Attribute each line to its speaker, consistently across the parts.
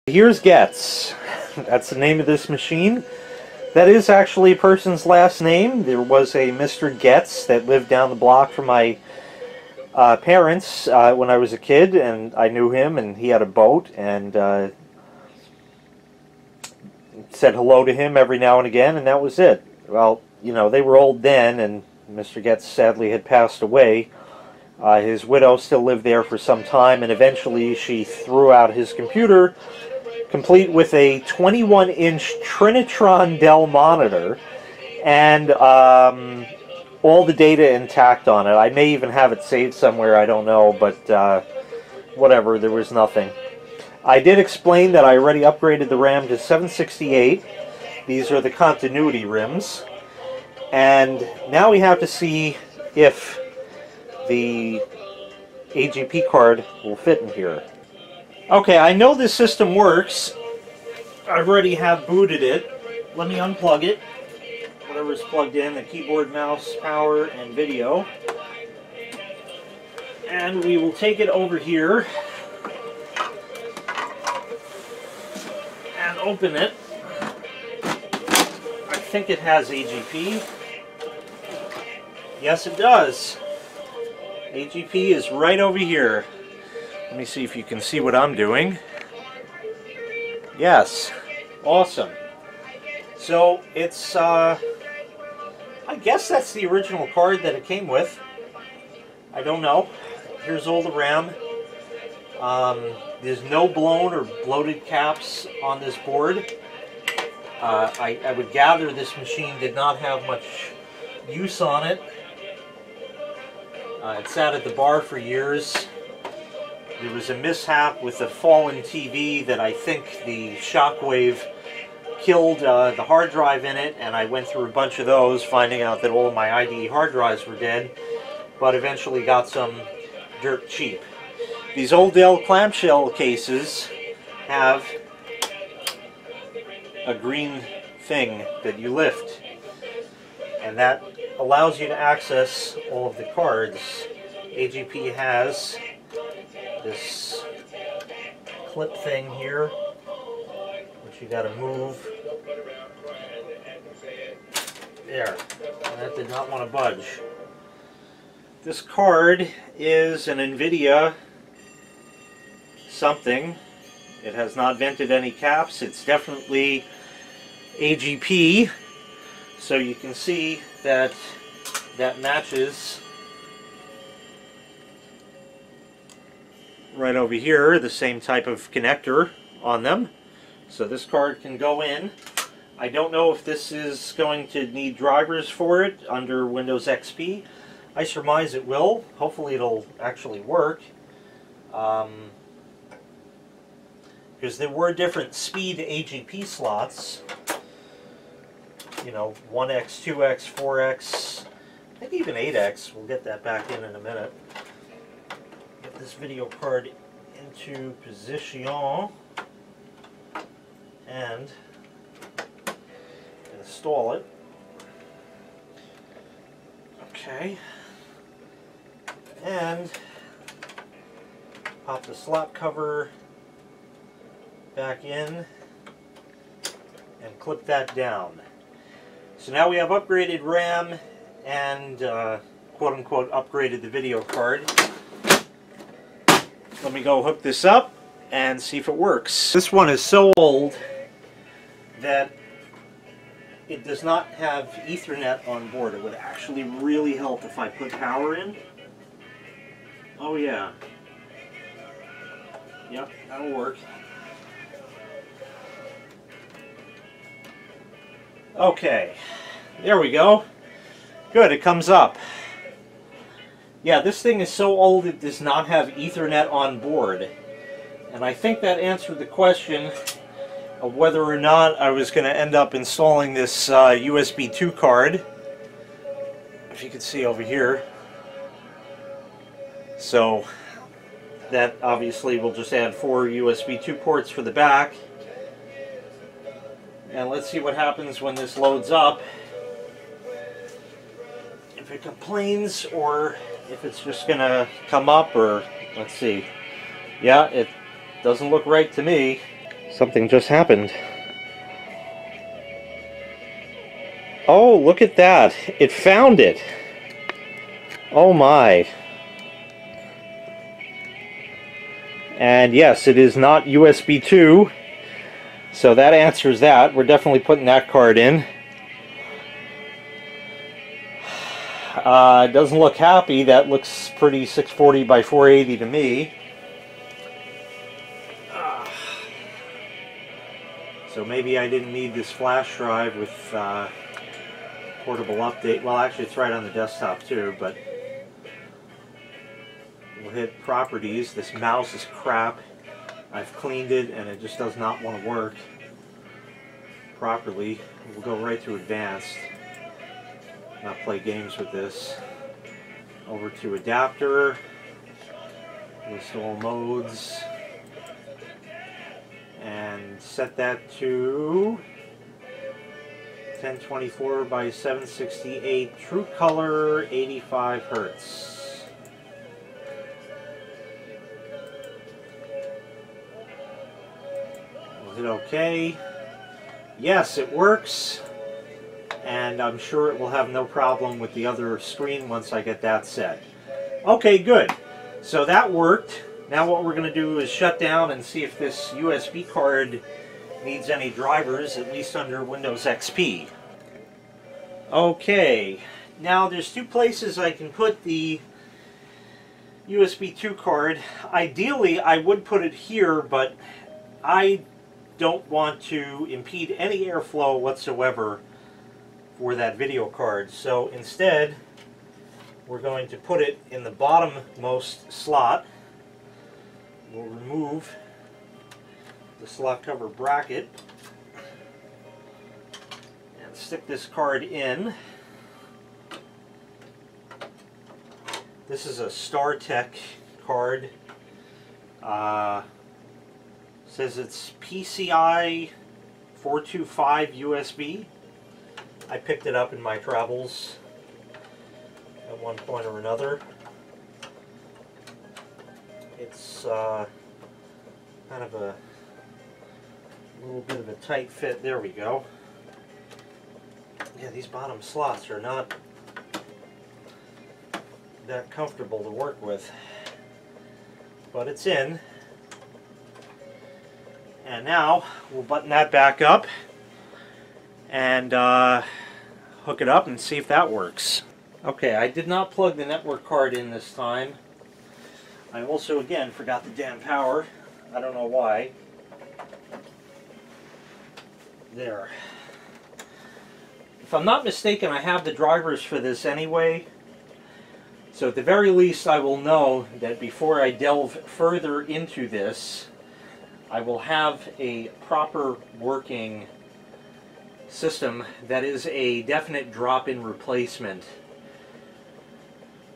Speaker 1: Here's Goetz. That's the name of this machine. That is actually a person's last name. There was a Mr. Goetz that lived down the block from my parents when I was a kid, and I knew him, and he had a boat, and said hello to him every now and again, and that was it. Well, you know, they were old then, and Mr. Goetz sadly had passed away. His widow still lived there for some time, and eventually she threw out his computer, complete with a 21-inch Trinitron Dell monitor, and all the data intact on it. I may even have it saved somewhere, I don't know, but whatever, there was nothing. I did explain that I already upgraded the RAM to 768. These are the continuity RIMs. And now we have to see if the AGP card will fit in here. Okay, I know this system works. I already have booted it. Let me unplug it. Whatever's plugged in, the keyboard, mouse, power, and video. And we will take it over here and open it. I think it has AGP. Yes, it does. AGP is right over here. Let me see if you can see what I'm doing. Yes. Awesome. So it's, I guess that's the original card that it came with. I don't know. Here's all the RAM. There's no blown or bloated caps on this board. I would gather this machine did not have much use on it. It sat at the bar for years. There was a mishap with a fallen TV that I think the shockwave killed the hard drive in it, and I went through a bunch of those, finding out that all of my IDE hard drives were dead, but eventually got some dirt cheap. These old Dell clamshell cases have a green thing that you lift, and that allows you to access all of the cards. AGP has this clip thing here, which you gotta move. There. That did not want to budge. This card is an NVIDIA something. It has not vented any caps. It's definitely AGP. So you can see that that matches right over here, the same type of connector on them. So this card can go in. I don't know if this is going to need drivers for it under Windows XP. I surmise it will. Hopefully it'll actually work. Because there were different speed AGP slots. You know, 1x, 2x, 4x, I think even 8x. We'll get that back in a minute. Get this video card into position and install it. Okay. And pop the slot cover back in and clip that down. So now we have upgraded RAM and quote-unquote upgraded the video card. Let me go hook this up and see if it works. This one is so old that it does not have Ethernet on board. It would actually really help if I put power in. Oh yeah. Yep, that'll work. Okay, there we go. Good, it comes up. Yeah, this thing is so old it does not have Ethernet on board. And I think that answered the question of whether or not I was going to end up installing this USB 2 card. If you can see over here. So that obviously will just add 4 USB 2 ports for the back. And let's see what happens when this loads up. If it complains or if it's just going to come up, or let's see. Yeah, it doesn't look right to me. Something just happened. Oh, look at that. It found it. Oh my. And yes, it is not USB 2. So that answers that. We're definitely putting that card in. It doesn't look happy. That looks pretty 640 by 480 to me. So maybe I didn't need this flash drive with portable update. Well, actually it's right on the desktop too, but we'll hit properties. This mouse is crap. I've cleaned it and it just does not want to work properly. We'll go right to advanced. Not play games with this. Over to adapter. List all modes. And set that to 1024 by 768 true color 85 Hertz. We'll hit OK. Yes, it works. And I'm sure it will have no problem with the other screen once I get that set. Okay, good. So that worked. Now what we're going to do is shut down and see if this USB card needs any drivers, at least under Windows XP. Okay, now there's two places I can put the USB 2 card. Ideally, I would put it here, but I don't want to impede any airflow whatsoever for that video card. So instead, we're going to put it in the bottommost slot. We'll remove the slot cover bracket and stick this card in. This is a StarTech card. Says it's PCI 425 USB. I picked it up in my travels at one point or another. It's kind of a little bit of a tight fit. There we go. Yeah, these bottom slots are not that comfortable to work with. But it's in. And now we'll button that back up and hook it up and see if that works. Okay, I did not plug the network card in this time. I also, again, forgot the damn power. I don't know why. There. If I'm not mistaken, I have the drivers for this anyway. So at the very least, I will know that before I delve further into this, I will have a proper working system that is a definite drop-in replacement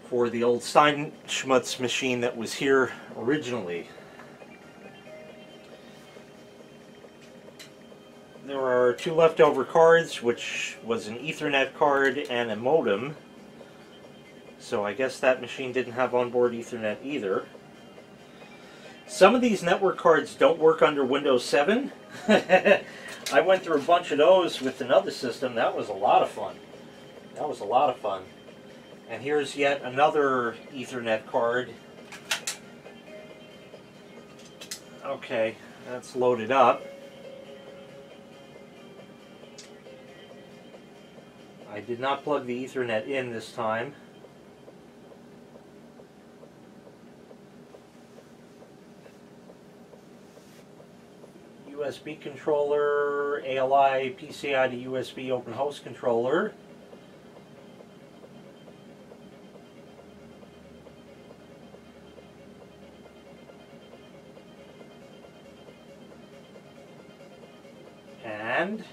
Speaker 1: for the old Steinschmutz machine that was here originally. There are two leftover cards, which was an Ethernet card and a modem. So I guess that machine didn't have onboard Ethernet either. Some of these network cards don't work under Windows 7. I went through a bunch of those with another system. That was a lot of fun. That was a lot of fun. And here's yet another Ethernet card. Okay, that's loaded up. I did not plug the Ethernet in this time. USB controller, ALI, PCI to USB open host controller. And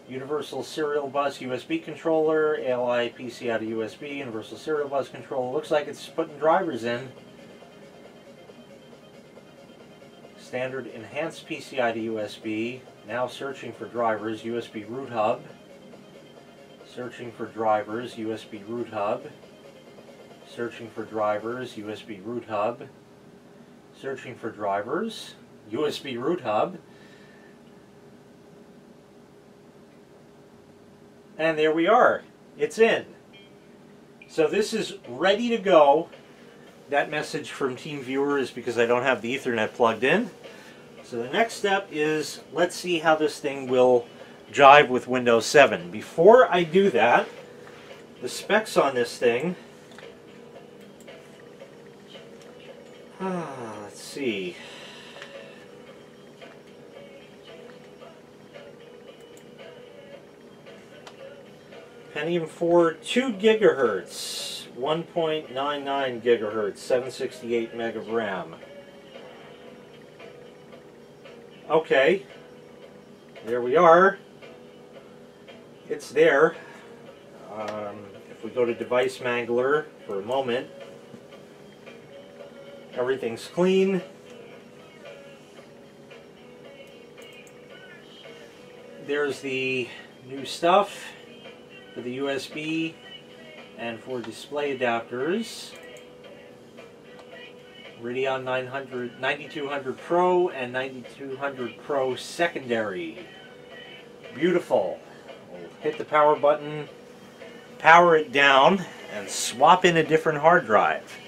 Speaker 1: Universal Serial Bus USB controller, ALI PCI to USB, Universal Serial Bus controller. Looks like it's putting drivers in. Standard enhanced PCI to USB. Now searching for drivers, USB root hub. Searching for drivers, USB root hub. Searching for drivers, USB root hub. Searching for drivers. USB root hub. And there we are. It's in. So this is ready to go. That message from TeamViewer is because I don't have the Ethernet plugged in. So the next step is, let's see how this thing will jive with Windows 7. Before I do that, the specs on this thing, let's see. Pentium 4, 2 gigahertz, 1.99 gigahertz, 768 meg of RAM. Okay, there we are. It's there. If we go to Device Mangler for a moment, everything's clean. There's the new stuff for the USB and for display adapters. Radeon 9200 Pro and 9200 Pro secondary. Beautiful. We'll hit the power button, power it down, and swap in a different hard drive.